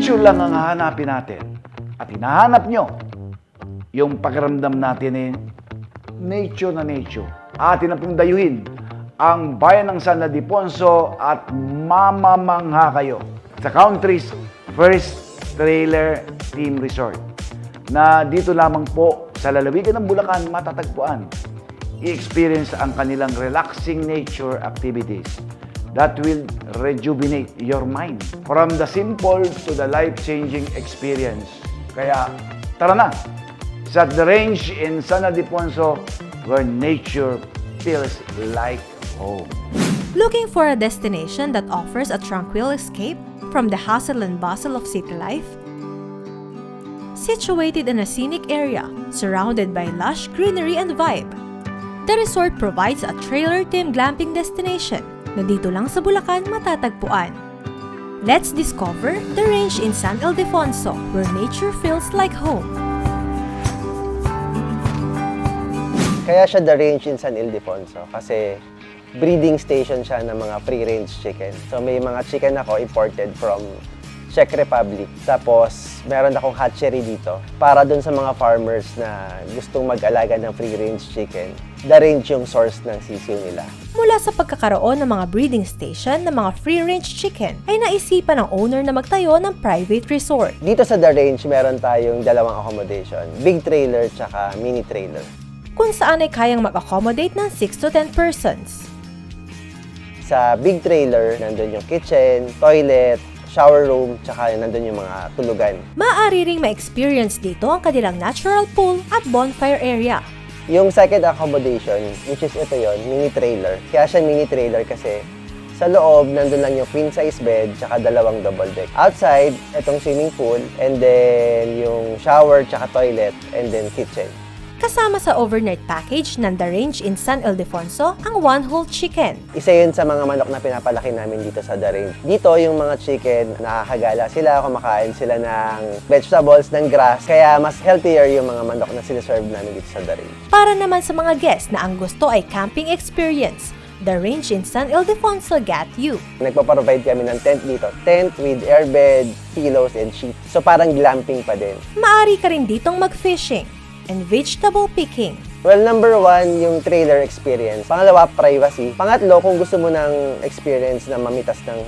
nature lang ang hahanapin natin at hinahanap nyo yung pakiramdam natin eh, nature na nature. Atin na pong dayuhin ang bayan ng San Ildefonso at mamamangha kayo sa country's first trailer team resort na dito lamang po sa lalawigan ng Bulacan matatagpuan. I-experience ang kanilang relaxing nature activities that will rejuvenate your mind from the simple to the life-changing experience. Kaya tara na sa The Range in San Ildefonso where nature feels like home. Looking for a destination that offers a tranquil escape from the hustle and bustle of city life? Situated in a scenic area, surrounded by lush greenery and vibe, the resort provides a trailer-themed glamping destination na dito lang sa Bulacan matatagpuan. Let's discover The Range in San Ildefonso, where nature feels like home. Kaya siya The Range in San Ildefonso kasi breeding station siya ng mga free-range chicken. So may mga chicken ako imported from Czech Republic. Tapos meron akong hatchery dito para dun sa mga farmers na gustong mag-alaga ng free-range chicken. The Range yung source ng sisiw nila. Mula sa pagkakaroon ng mga breeding station ng mga free-range chicken, ay naisipan ng owner na magtayo ng private resort. Dito sa The Range, meron tayong dalawang accommodation. Big trailer tsaka mini trailer. Kung saan ay kayang mag-accommodate ng 6 to 10 persons. Sa big trailer, nandun yung kitchen, toilet, shower room, tsaka nandun yung mga tulugan. Maaari ring ma-experience dito ang kanilang natural pool at bonfire area. Yung second accommodation, which is ito yon, mini trailer. Kaya siya mini trailer kasi sa loob, nandun lang yung queen size bed, tsaka dalawang double deck. Outside, itong swimming pool, and then yung shower, tsaka toilet, and then kitchen. Kasama sa overnight package ng The Range in San Ildefonso ang one whole chicken. Isa yun sa mga manok na pinapalaki namin dito sa The Range. Dito, yung mga chicken, nakakagala sila, kumakain sila ng vegetables, ng grass, kaya mas healthier yung mga manok na sinaserve namin dito sa The Range. Para naman sa mga guests na ang gusto ay camping experience, The Range in San Ildefonso got you. Nagpaprovide kami ng tent dito. Tent with airbed, pillows, and sheets. So parang glamping pa din. Maaari ka rin ditong mag-fishing and vegetable picking. Well, number one, yung trailer experience. Pangalawa, privacy. Pangatlo, kung gusto mo ng experience na mamitas ng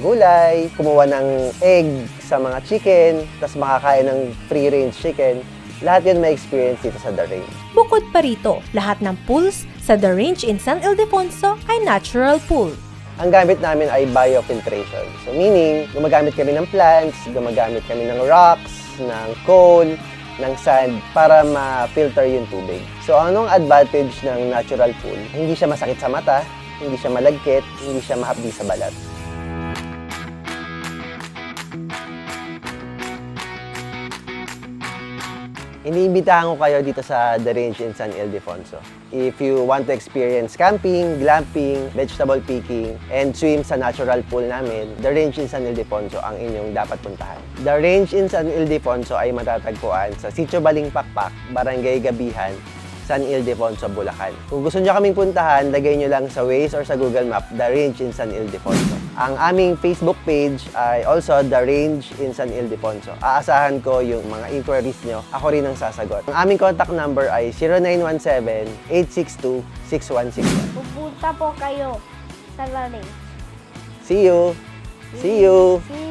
gulay, kumuha ng egg sa mga chicken, tapos makakain ng free-range chicken, lahat yun may experience dito sa The Range. Bukod pa rito, lahat ng pools sa The Range in San Ildefonso ay natural pool. Ang gamit namin ay biofiltration. So meaning, gumagamit kami ng plants, gumagamit kami ng rocks, ng coal, ng sand para ma-filter yung tubig. So anong advantage ng natural pool? Hindi siya masakit sa mata, hindi siya malagkit, hindi siya mahapdi sa balat. Iniimbitahan ko kayo dito sa The Range in San Ildefonso. If you want to experience camping, glamping, vegetable picking, and swim sa natural pool namin, The Range in San Ildefonso ang inyong dapat puntahan. The Range in San Ildefonso ay matatagpuan sa Sitio Balingpakpak, Barangay Gabihan, San Ildefonso, Bulacan. Kung gusto nyo kaming puntahan, lagay nyo lang sa Waze or sa Google Map, The Range in San Ildefonso. Ang aming Facebook page ay also The Range in San Ildefonso. Aasahan ko yung mga inquiries nyo, ako rin ang sasagot. Ang aming contact number ay 0917-862-6161. Pupunta po kayo sa Laring. See you! See you! See